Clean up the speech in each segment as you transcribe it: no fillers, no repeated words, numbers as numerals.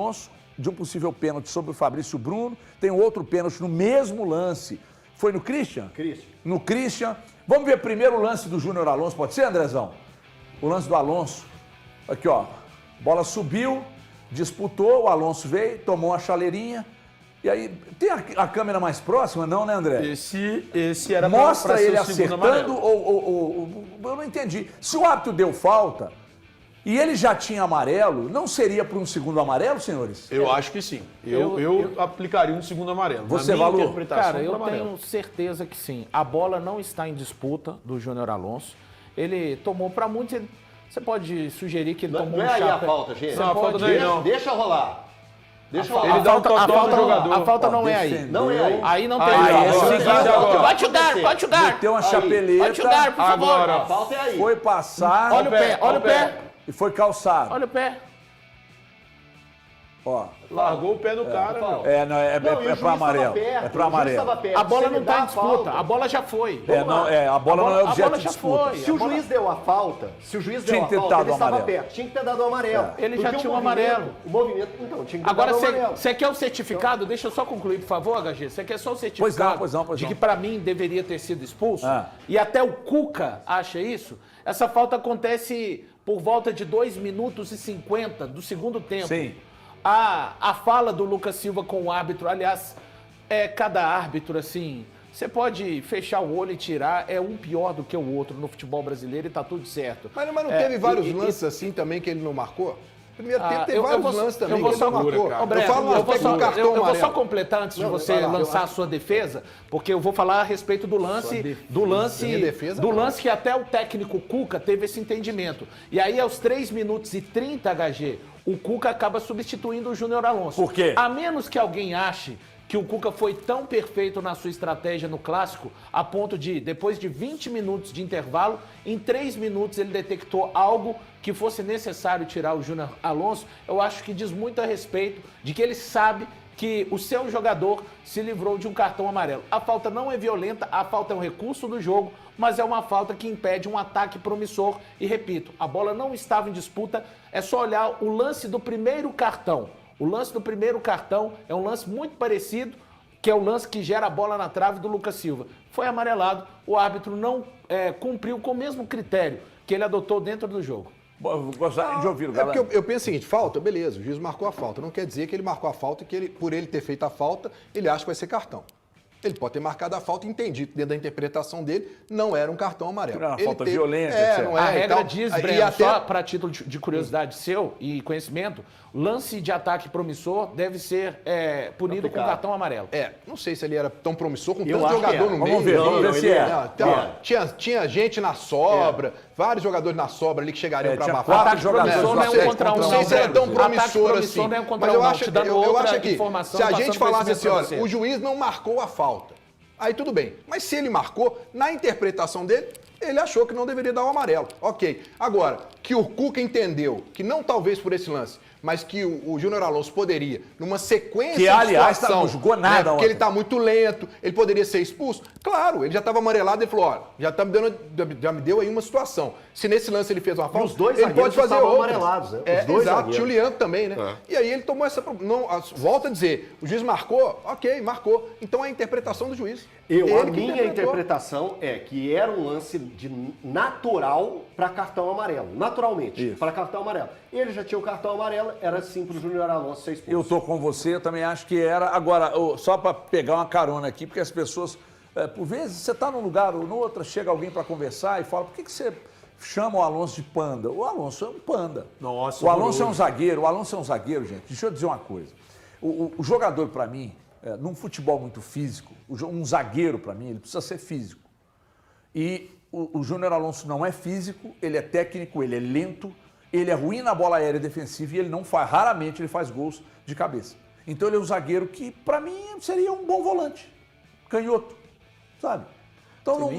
Alonso, de um possível pênalti sobre o Fabrício Bruno. Tem outro pênalti no mesmo lance. Foi no Christian? Christian. No Christian. Vamos ver primeiro o lance do Júnior Alonso. Pode ser, Andrezão? O lance do Alonso. Aqui, ó. Bola subiu, disputou, o Alonso veio, tomou uma chaleirinha. E aí, tem a câmera mais próxima? Não, né, André? Esse era Mostra pra ele ser o segundo acertando amarelo. ou... Eu não entendi. Se o árbitro deu falta e ele já tinha amarelo, não seria para um segundo amarelo, senhores? Eu acho que sim. Eu aplicaria um segundo amarelo. Você, Na minha Valor? interpretação, Cara, eu para amarelo. tenho certeza que sim. A bola não está em disputa do Júnior Alonso. Ele tomou para muitos. Você pode sugerir que ele tomou Não um é aí a chapéu. falta, gente. Não, a falta não é aí, não. Deixa rolar. Deixa rolar. Ele dá um totó no jogador. A falta não é aí. defendeu. Não é aí. Aí não tem Aí, falta. é o seguinte agora. Pode chutar, pode chutar. Meteu uma Aí. chapeleta, Pode chutar, por favor. Agora. A falta é aí. foi passar Olha o pé, olha o pé. e foi calçado. Olha o pé. Ó. Largou o pé do cara, falta. meu. Não, e o É juiz para amarelo. tava perto, É para o juiz amarelo. tava perto. A bola Se não ele está dá em a disputa. falta- A bola já foi. A bola não é a objeto bola de já disputa. foi. Se o juiz deu a falta, Tinha que ter ele dado o estava amarelo. perto. Tinha que ter dado o amarelo. Ele já Porque tinha o movimento- amarelo. O movimento, então, tinha que ter Agora, dado o amarelo. você quer o certificado? Deixa eu só concluir, por favor, HG. Você quer só o certificado Pois não. de que, para mim, deveria ter sido expulso? Ah. E até o Cuca acha isso? Essa falta acontece por volta de 2 minutos e 50 do segundo tempo. Sim. A fala do Lucas Silva com o árbitro, aliás, cada árbitro, assim, você pode fechar o olho e tirar, é um pior do que o outro no futebol brasileiro e tá tudo certo. Mas não teve vários lances assim também que ele não marcou? Primeiro tempo teve eu vários vou- lances também eu vou que ele só- não marcou. cara. Ô, Breno, eu falo no aspecto do cartão eu vou só amarelo. completar antes de você vai lá, lançar a sua defesa, porque eu vou falar a respeito do lance, Minha defesa, do não. lance que até o técnico Cuca teve esse entendimento. E aí, aos 3 minutos e 30, HG, o Cuca acaba substituindo o Júnior Alonso. Por quê? A menos que alguém ache que o Cuca foi tão perfeito na sua estratégia no Clássico, a ponto de, depois de 20 minutos de intervalo, em 3 minutos ele detectou algo que fosse necessário tirar o Júnior Alonso, eu acho que diz muito a respeito de que ele sabe que o seu jogador se livrou de um cartão amarelo. A falta não é violenta, a falta é um recurso do jogo, mas é uma falta que impede um ataque promissor. E repito, a bola não estava em disputa, é só olhar o lance do primeiro cartão. O lance do primeiro cartão é um lance muito parecido, que é o lance que gera a bola na trave do Lucas Silva. Foi amarelado, o árbitro não cumpriu com o mesmo critério que ele adotou dentro do jogo. Gostaria de ouvir o É galera. porque eu penso o seguinte, falta, beleza, o juiz marcou a falta. Não quer dizer que ele marcou a falta e que por ele ter feito a falta, ele acha que vai ser cartão. Ele pode ter marcado a falta e entendido, dentro da interpretação dele, não era um cartão amarelo. Era uma Ele falta violenta, É, etc. não é. A regra então, diz, e Breno, até- só para título de curiosidade seu e conhecimento, lance de ataque promissor deve ser punido com cartão amarelo. Não sei se ele era tão promissor com Eu tanto acho que jogador era. no meio. Vamos ver, vamos ver se é. Não, então, tinha gente na sobra, vários jogadores na sobra ali que chegariam para tinha abafar. 4 jogadores promissor não é um sei, contra um, Não sei se era tão Ataque promissor promissor assim. não é um contra Mas eu um, não. acho, Te dando eu outra acho que informação, se a passando gente falasse assim, conhecimento olha, pra você. o juiz não marcou a falta. Aí tudo bem. Mas se ele marcou, na interpretação dele, ele achou que não deveria dar o amarelo. Ok. Agora, que o Cuca entendeu que não talvez por esse lance, mas que o Júnior Alonso poderia, numa sequência Que, aliás, de situação, não jogou nada porque ontem. ele tá muito lento, ele poderia ser expulso. Claro, ele já estava amarelado, ele falou, olha, já me deu aí uma situação. Se nesse lance ele fez uma falta, os dois ele pode zagueiros fazer estavam outra. amarelados, né? Os dois Exato, zagueiros. tinha o Lianco também, né? E aí ele tomou essa... volta a dizer, o juiz marcou, ok, marcou. Então é a interpretação do juiz. A Ele que minha interpretou. interpretação é que era um lance de natural para cartão amarelo. Naturalmente, para cartão amarelo. Ele já tinha o cartão amarelo, era sim para o Júnior Alonso ser expulso. Eu tô com você, eu também acho que era. Agora, só para pegar uma carona aqui, porque as pessoas, por vezes, você está num lugar ou no outro, chega alguém para conversar e fala, por que você chama o Alonso de panda? O Alonso é um panda. Nossa, o Alonso é um horroroso. zagueiro, o Alonso é um zagueiro, gente. Deixa eu dizer uma coisa. O jogador, para mim, num futebol muito físico, um zagueiro, para mim, ele precisa ser físico. E o Júnior Alonso não é físico, ele é técnico, ele é lento, ele é ruim na bola aérea defensiva e ele não faz, raramente ele faz gols de cabeça. Então ele é um zagueiro que, para mim, seria um bom volante, canhoto, sabe? Então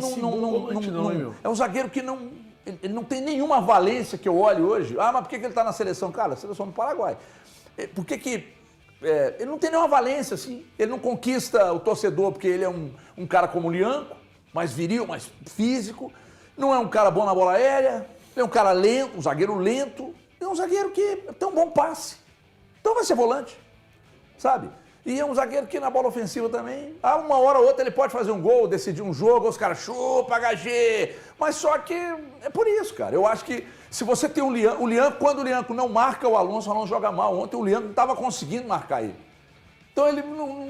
é um zagueiro que ele não tem nenhuma valência que eu olhe hoje. Ah, mas por que ele está na seleção? Cara, seleção do Paraguai. Por que ele não tem nenhuma valência, assim? Ele não conquista o torcedor porque ele é um cara como o Lianco, mais viril, mais físico. Não é um cara bom na bola aérea. É um cara lento, um zagueiro lento. É um zagueiro que tem um bom passe. Então vai ser volante, sabe? E é um zagueiro que na bola ofensiva também, uma hora ou outra ele pode fazer um gol, decidir um jogo, os caras chupa, HG. Mas só que é por isso, cara. Eu acho que se você tem o Lianco, quando o Lianco não marca o Alonso joga mal. Ontem o Lianco não estava conseguindo marcar ele. Então ele não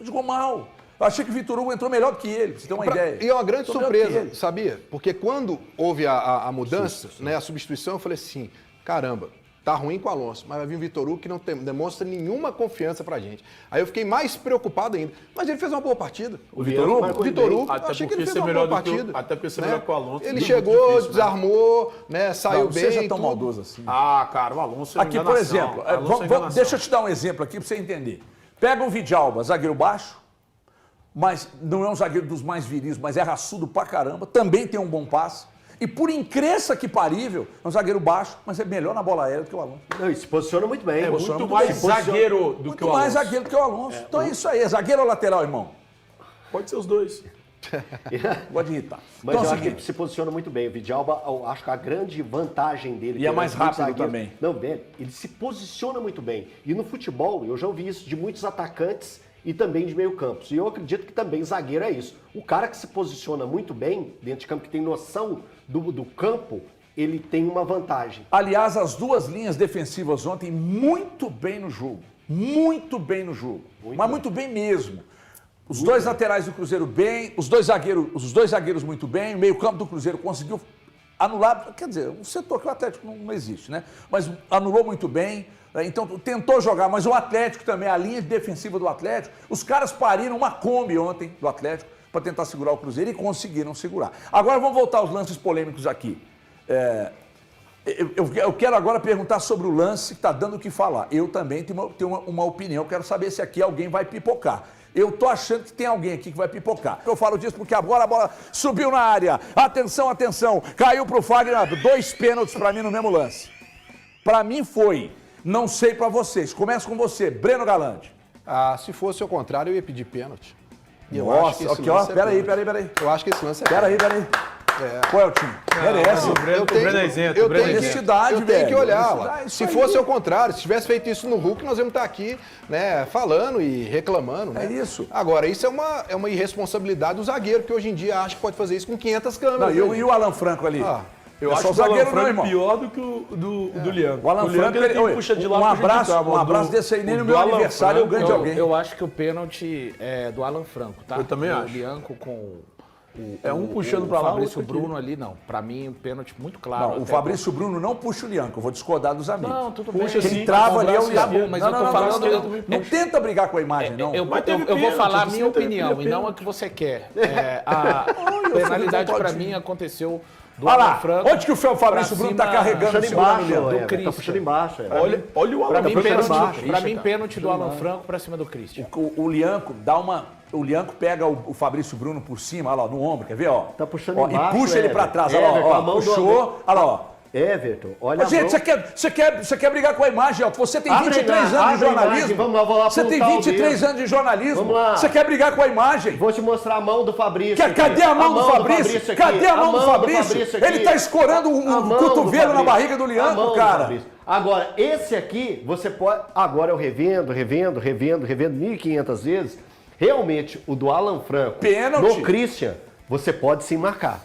jogou mal. Eu achei que o Vitor Hugo entrou melhor do que ele, pra você ter uma ideia. E é uma grande surpresa, sabia? Porque quando houve a mudança, né, a substituição, eu falei assim, caramba, tá ruim com o Alonso, mas vai vir o Vitor Hugo que não demonstra nenhuma confiança pra gente. Aí eu fiquei mais preocupado ainda. Mas ele fez uma boa partida. O Vitor Hugo? Vitor Hugo, Até achei que porque ele fez ser uma melhor boa do que partida. até porque ser melhor que o Alonso. Ele é chegou, muito difícil, desarmou, né, saiu Não bem. seja tão tudo. maldoso assim. Ah, cara, o Alonso é Aqui, por exemplo, deixa eu te dar um exemplo aqui pra você entender. Pega o Vidalba, zagueiro baixo, mas não é um zagueiro dos mais viris, mas é raçudo pra caramba, também tem um bom passe. E por incrença que parível, é um zagueiro baixo, mas é melhor na bola aérea do que o Alonso. Não, e se posiciona muito bem. É Posiciona muito muito mais bem. zagueiro do que Muito o mais Alonso. zagueiro do que o Alonso. Então é isso aí, é zagueiro ou lateral, irmão? Pode ser os dois. Pode irritar. Mas Então, eu é o acho que ele seguinte, se posiciona muito bem. O Vidalba, eu acho que a grande vantagem dele... E é mais perante rápido muitos também. Não, velho, ele se posiciona muito bem. E no futebol, eu já ouvi isso de muitos atacantes e também de meio campo. E eu acredito que também zagueiro é isso. O cara que se posiciona muito bem dentro de campo, que tem noção do campo, ele tem uma vantagem. aliás, as duas linhas defensivas ontem muito bem no jogo. Muito bem no jogo. Mas muito bem mesmo. Os dois laterais do Cruzeiro bem, os dois zagueiros muito bem, o meio-campo do Cruzeiro conseguiu anular, quer dizer, um setor que o Atlético não existe, né? Mas anulou muito bem, então tentou jogar, mas o Atlético também, a linha defensiva do Atlético, os caras pariram uma Kombi ontem do Atlético para tentar segurar o Cruzeiro e conseguiram segurar. Agora vamos voltar aos lances polêmicos aqui. Eu quero agora perguntar sobre o lance que está dando o que falar. Eu também tenho uma opinião, quero saber se aqui alguém vai pipocar. Eu tô achando que tem alguém aqui que vai pipocar. Eu falo disso porque agora a bola subiu na área. Atenção, atenção. Caiu pro Fagner. 2 pênaltis para mim no mesmo lance. Para mim foi. Não sei para vocês. Começa com você, Breno Galante. Ah, se fosse o contrário, eu ia pedir pênalti. E eu acho que Nossa, esse aqui ó, lance é peraí. pênalti. Eu acho que esse lance é Peraí. Qual é o time? Merece. O Breno é isento. eu o Breno é tenho, isento. Honestidade, eu tenho que velho. olhar Honestidade, lá. isso Se aí. fosse ao contrário, se tivesse feito isso no Hulk, nós íamos estar aqui, né, falando e reclamando, né? É isso. Agora, isso é uma irresponsabilidade do zagueiro, que hoje em dia acha que pode fazer isso com 500 câmeras. Não, né? e o Alan Franco ali? Eu É acho só que o Alan zagueiro não, Franco irmão. pior do que o do Lianco. O Alan Franco, ele oi, puxa de lá um pra gente abraço, cá, um abraço desse aí, nem no meu Alan aniversário eu ganho de alguém. Eu acho que o pênalti é do Alan Franco, tá? Eu também acho. O Bianco com É um puxando pra lá, o Fabrício outro aqui. Bruno ali, não. Pra mim, o pênalti muito claro. Não, o até Fabrício Bruno não puxa o Lianco, eu vou discordar dos amigos. Não, tudo bem. Puxa Quem sim, trava com o ali é o braço Lianco. esquerdo, mas eu tô falando que não tenta brigar com a imagem, não. Eu teve vou pênalti, falar a você minha não teve opinião e não a que você quer. A penalidade pra mim aconteceu do Olha lá, Alan Franco. onde que o Fabrício pra Bruno tá cima, carregando Puxando o segundo embaixo, Leandro? do tá Christian. puxando embaixo. Olha o Pra Alan mim, Franco. puxando pênalti, embaixo. pra mim, pênalti do Alan Franco pra cima do Christian. O Lianco dá uma... O Lianco pega o Fabrício Bruno por cima, olha lá, no ombro, quer ver, ó? Tá puxando Ó, embaixo, e puxa ele pra Everton. trás, olha lá, Everton, ó, a mão do puxou, olha lá, ó. Everton, olha a Gente, mão. você quer brigar com a imagem, ó? Você tem Abre a 23 imagem, anos de abre a jornalismo. imagem, vamos lá, vou lá Você tem apontar o 23 dedo. anos de jornalismo. Vamos lá. Você quer brigar com a imagem? Vou te mostrar a mão do Fabrício. aqui. Cadê a mão do Fabrício? aqui. Cadê a mão do Fabrício? aqui. Ele tá escorando A um mão do cotovelo na Fabrício. barriga do A Lianco, mão do cara. Fabrício. Agora, esse aqui, você pode... Agora eu revendo 1.500 vezes. Realmente, o do Alan Franco Pênalti. no Christian, você pode sim marcar.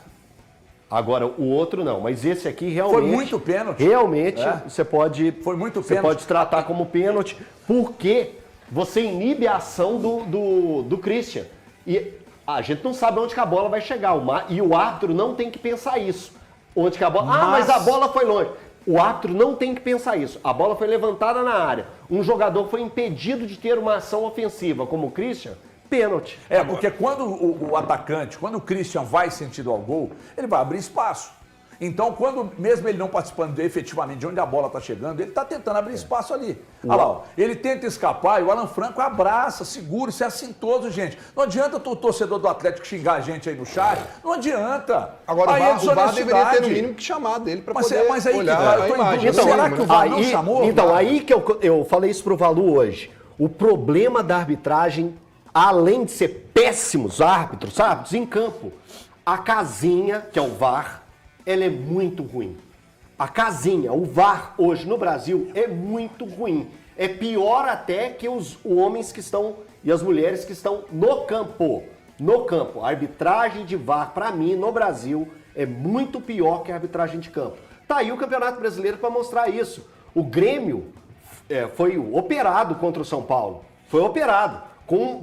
Agora, o outro não. Mas esse aqui realmente... Foi muito pênalti. Realmente, É. você pode... Foi muito Você pênalti. pode tratar como pênalti, porque você inibe a ação do Christian. E a gente não sabe onde que a bola vai chegar. E o árbitro não tem que pensar isso. Onde que a bola... mas a bola foi longe. O árbitro não tem que pensar isso. A bola foi levantada na área. Um jogador foi impedido de ter uma ação ofensiva, como o Christian, pênalti. É, porque quando o atacante, quando o Christian vai sentido ao gol, ele vai abrir espaço. Então, quando, mesmo ele não participando efetivamente de onde a bola está chegando, ele está tentando abrir espaço ali. Olha lá, ó, ele tenta escapar e o Alan Franco abraça, segura, isso é assim todo, gente. Não adianta o torcedor do Atlético xingar a gente aí no chat, não adianta. Agora, Aí é o VAR deveria ter no desonestidade. mínimo que chamar dele para Mas poder aí que olhar tá, eu a tô em imagem. dúvida. Será que o VAR não chamou? Então, aí que eu falei isso pro Valu hoje. O problema da arbitragem, além de ser péssimos árbitros em campo, a casinha, que é o VAR, ela é muito ruim. a casinha, o VAR hoje no Brasil é muito ruim. É pior até que os homens que estão e as mulheres que estão no campo. No campo. A arbitragem de VAR, para mim, no Brasil, é muito pior que a arbitragem de campo. Tá aí o Campeonato Brasileiro para mostrar isso. O Grêmio foi operado contra o São Paulo. Foi operado com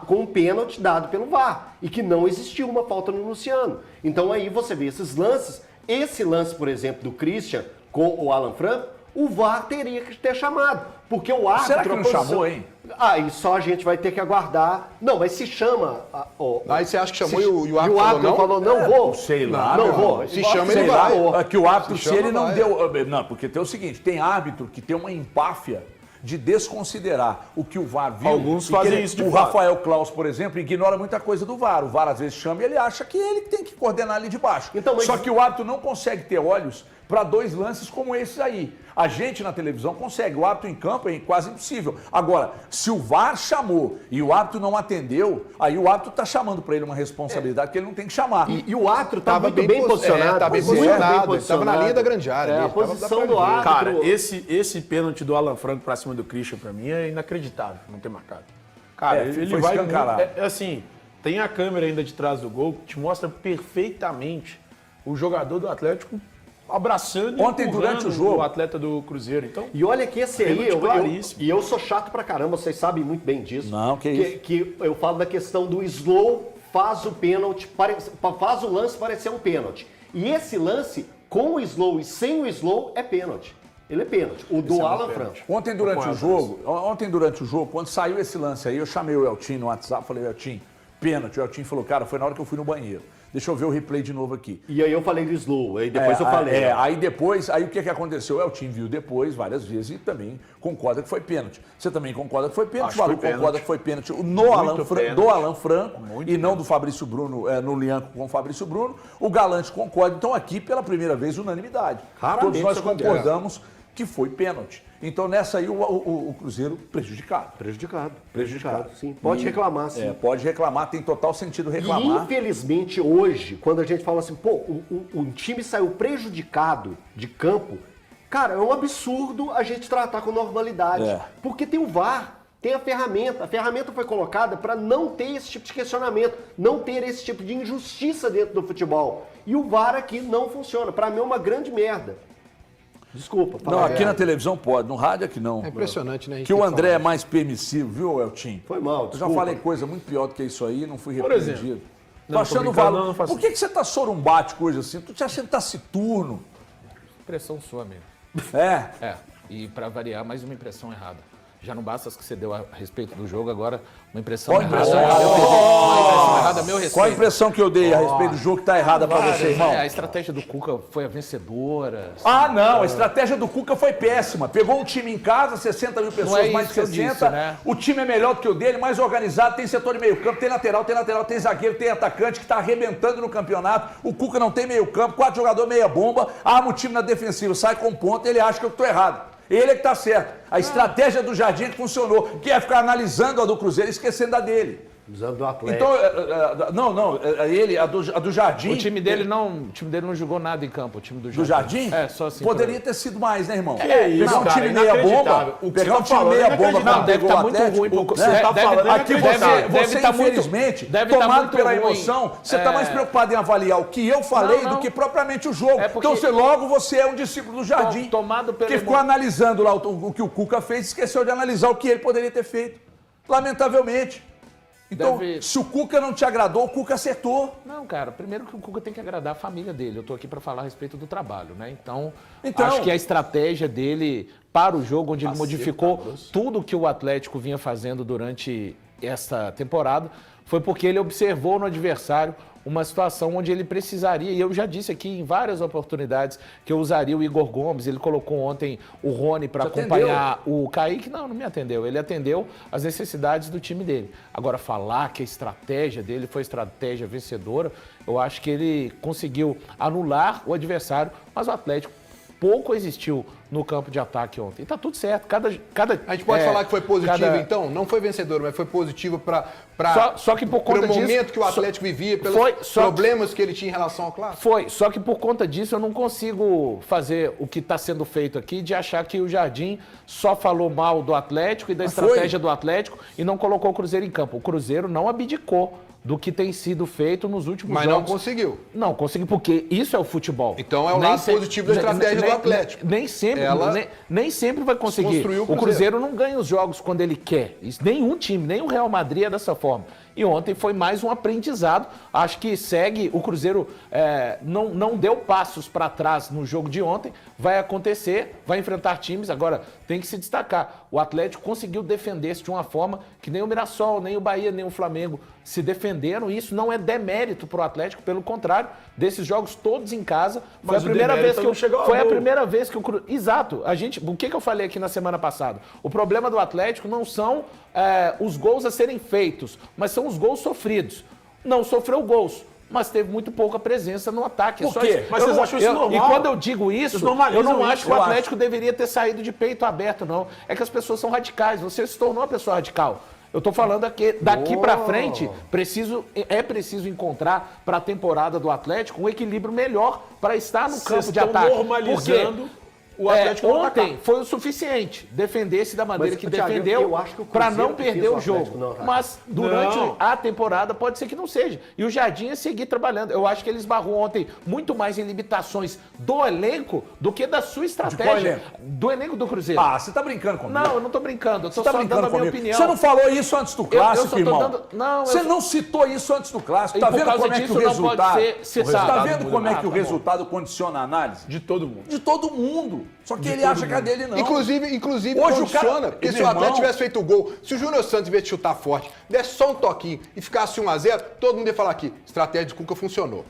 um pênalti dado pelo VAR. E que não existiu uma falta no Luciano. Então aí você vê esses lances. Esse lance, por exemplo, do Christian com o Alan Franco, o VAR teria que ter chamado. Porque o árbitro... Será que não chamou, hein? Aí só a gente vai ter que aguardar. Não, mas se chama... Aí você acha que chamou e o o árbitro árbitro falou, não vou. sei lá, Não meu vou. Se chama, Sei ele lá, vai. que o árbitro, Se se chama, ele não vai. deu... Não, porque tem o seguinte, tem árbitro que tem uma empáfia de desconsiderar o que o VAR viu. Alguns e que fazem isso de O fato. Rafael Claus, por exemplo, ignora muita coisa do VAR. O VAR às vezes chama e ele acha que ele tem que coordenar ali de baixo. Então, mas- Só que o árbitro não consegue ter olhos para dois lances como esses aí. A gente na televisão consegue, o árbitro em campo é quase impossível. Agora, se o VAR chamou e o árbitro não atendeu, aí o árbitro está chamando para ele uma responsabilidade que ele não tem que chamar. E o árbitro estava Tava muito bem posicionado. Tá bem muito posicionado. Ele tava na linha da grande área. É, ali, a tava posição pra do ver. árbitro... Cara, esse pênalti do Alan Franco pra cima do Christian, pra mim, é inacreditável não ter marcado. Cara, ele foi vai... escancarado. Assim, tem a câmera ainda de trás do gol que te mostra perfeitamente o jogador do Atlético abraçando e Ontem, empurrando durante o jogo. o atleta do Cruzeiro. Então, E olha que esse aí, Pênalti claríssimo. e eu sou chato pra caramba, vocês sabem muito bem disso. Não, que isso. Que eu falo da questão do slow faz o pênalti, faz o lance parecer um pênalti. E esse lance, com o slow e sem o slow, é pênalti. Ele é pênalti. O do Alan Franco. Ontem durante o jogo, quando saiu esse lance aí, eu chamei o Eltim no WhatsApp, falei, Eltim, pênalti. O Eltim falou, cara, foi na hora que eu fui no banheiro. Deixa eu ver o replay de novo aqui. E aí eu falei do slow, aí depois eu falei. Aí depois, aí o que aconteceu? O Eltim viu depois, várias vezes, e também concorda que foi pênalti. Você também concorda que foi pênalti, Acho o Malu que foi concorda pênalti. que foi pênalti do pênalti. Alan Franco Muito e não do Fabrício Bruno, no Lianco com o Fabrício Bruno. O Galante concorda. Então aqui, pela primeira vez, unanimidade. Raramente Todos nós isso acontece. concordamos que foi pênalti. Então nessa aí o Cruzeiro prejudicado. Prejudicado, sim. Pode reclamar, sim. Pode reclamar, tem total sentido E reclamar. infelizmente hoje, quando a gente fala assim, pô, um time saiu prejudicado de campo, cara, é um absurdo a gente tratar com normalidade. É. Porque tem o VAR, tem a ferramenta foi colocada para não ter esse tipo de questionamento, não ter esse tipo de injustiça dentro do futebol. E o VAR aqui não funciona. Para mim é uma grande merda. Desculpa. Não, fala. aqui na televisão pode, no rádio aqui não. É impressionante, né? A gente Que o tem André é falar mais permissivo, viu, Eltim? Foi mal, Eu já desculpa. falei coisa muito pior do que isso aí, não fui Por repreendido. exemplo. Tô Não, achando tô brincando, valor. não faço Por que você tá sorumbático hoje assim? Tu te acha taciturno? Impressão sua mesmo. É. É, e pra variar, mais uma impressão errada. Já não basta as que você deu a respeito do jogo, agora uma impressão Qual errada. impressão Uma impressão errada a meu respeito. Qual a impressão que eu dei a respeito do jogo que tá errada pra você, irmão? A estratégia do Cuca foi a vencedora. Ah, não, a estratégia do Cuca foi péssima. Pegou um time em casa, 60 mil pessoas, Não é mais isso de que eu 60. disse, né? O time é melhor do que o dele, mais organizado, tem setor de meio campo, tem lateral, tem zagueiro, tem atacante que tá arrebentando no campeonato. O Cuca não tem meio campo, 4 jogadores meia bomba, arma o time na defensiva, sai com ponta, ele acha que eu tô errado. Ele é que tá certo. A estratégia do Jardim é que funcionou, que é ficar analisando a do Cruzeiro e esquecendo a dele. Usando do Atlético. Então, a do Jardim... O time dele não jogou nada em campo, o time do Jardim. Do Jardim? É, só assim. Poderia ter sido mais, né, irmão? É isso, pegar um cara, time meia bomba, inacreditável. O que pegar você um tá time falando é meia bomba inacreditável. quando Deve pegou tá o muito Atlético. ruim pro O que você tá falando é Aqui você tá muito- infelizmente, deve tá tomado muito pela ruim. emoção, você está mais preocupado em avaliar o que eu falei Não, não. do que propriamente o jogo. É porque- Então, logo você é um discípulo do Jardim. Tomado pela que ficou analisando lá o que o Cuca fez e esqueceu de analisar o que ele poderia ter feito. Lamentavelmente. Então, Deve- se o Cuca não te agradou, o Cuca acertou. Não, cara, primeiro que o Cuca tem que agradar a família dele. Eu tô aqui para falar a respeito do trabalho, né? Então, acho que a estratégia dele para o jogo, onde ele modificou tudo que o Atlético vinha fazendo durante esta temporada, foi porque ele observou no adversário uma situação onde ele precisaria, e eu já disse aqui em várias oportunidades que eu usaria o Igor Gomes, ele colocou ontem o Rony para acompanhar o Kaique, não me atendeu, ele atendeu as necessidades do time dele. Agora, falar que a estratégia dele foi estratégia vencedora, eu acho que ele conseguiu anular o adversário, mas o Atlético pouco existiu no campo de ataque ontem. E tá tudo certo. Cada A gente pode falar que foi positivo, então? Não foi vencedor, mas foi positivo para só que por conta o momento disso, que o Atlético vivia, pelos problemas que ele tinha em relação ao clássico? Foi, só que por conta disso eu não consigo fazer o que está sendo feito aqui de achar que o Jardim só falou mal do Atlético e da estratégia do Atlético e não colocou o Cruzeiro em campo. O Cruzeiro não abdicou do que tem sido feito nos últimos jogos. Mas não conseguiu. Não conseguiu, porque isso é o futebol. Então é o lado positivo da estratégia do Atlético. Nem sempre vai conseguir. O Cruzeiro não ganha os jogos quando ele quer. Nenhum time, nem o Real Madrid é dessa forma. E ontem foi mais um aprendizado. Acho que segue. O Cruzeiro não deu passos para trás no jogo de ontem. Vai acontecer, vai enfrentar times. Agora, tem que se destacar. O Atlético conseguiu defender-se de uma forma que nem o Mirassol, nem o Bahia, nem o Flamengo se defenderam. E isso não é demérito para o Atlético. Pelo contrário, desses jogos todos em casa. Foi a primeira vez que a primeira vez que o Cruzeiro... Exato. O que eu falei aqui na semana passada? O problema do Atlético não são os gols a serem feitos, mas são os gols sofridos. Não sofreu gols, mas teve muito pouca presença no ataque. Por quê? Mas vocês acham isso normal? E quando eu digo isso, eu não acho que o Atlético deveria ter saído de peito aberto, não. É que as pessoas são radicais. Você se tornou uma pessoa radical. Eu tô falando aqui, daqui pra frente, é preciso encontrar para a temporada do Atlético um equilíbrio melhor para estar no campo de ataque. Normalizando o Atlético ontem foi o suficiente defender-se da maneira que defendeu para não perder o jogo. Mas durante a temporada pode ser que não seja. E o Jardim ia seguir trabalhando. Eu acho que ele esbarrou ontem muito mais em limitações do elenco do que da sua estratégia. Do elenco do Cruzeiro. Ah, você tá brincando comigo. Não, eu não tô brincando. Eu tô Você tá só brincando dando a minha comigo. opinião. Você não falou isso antes do clássico, irmão. Você não citou isso antes do clássico. Tá vendo como é que o resultado... Tá vendo como é que o resultado condiciona a análise? De todo mundo. De todo mundo. Só que ele acha que a dele não. Inclusive Hoje condiciona. Porque se o Atlético tivesse feito o gol, se o Júnior Santos, em vez de chutar forte, desse só um toquinho e ficasse 1-0, todo mundo ia falar aqui, estratégia de Cuca funcionou.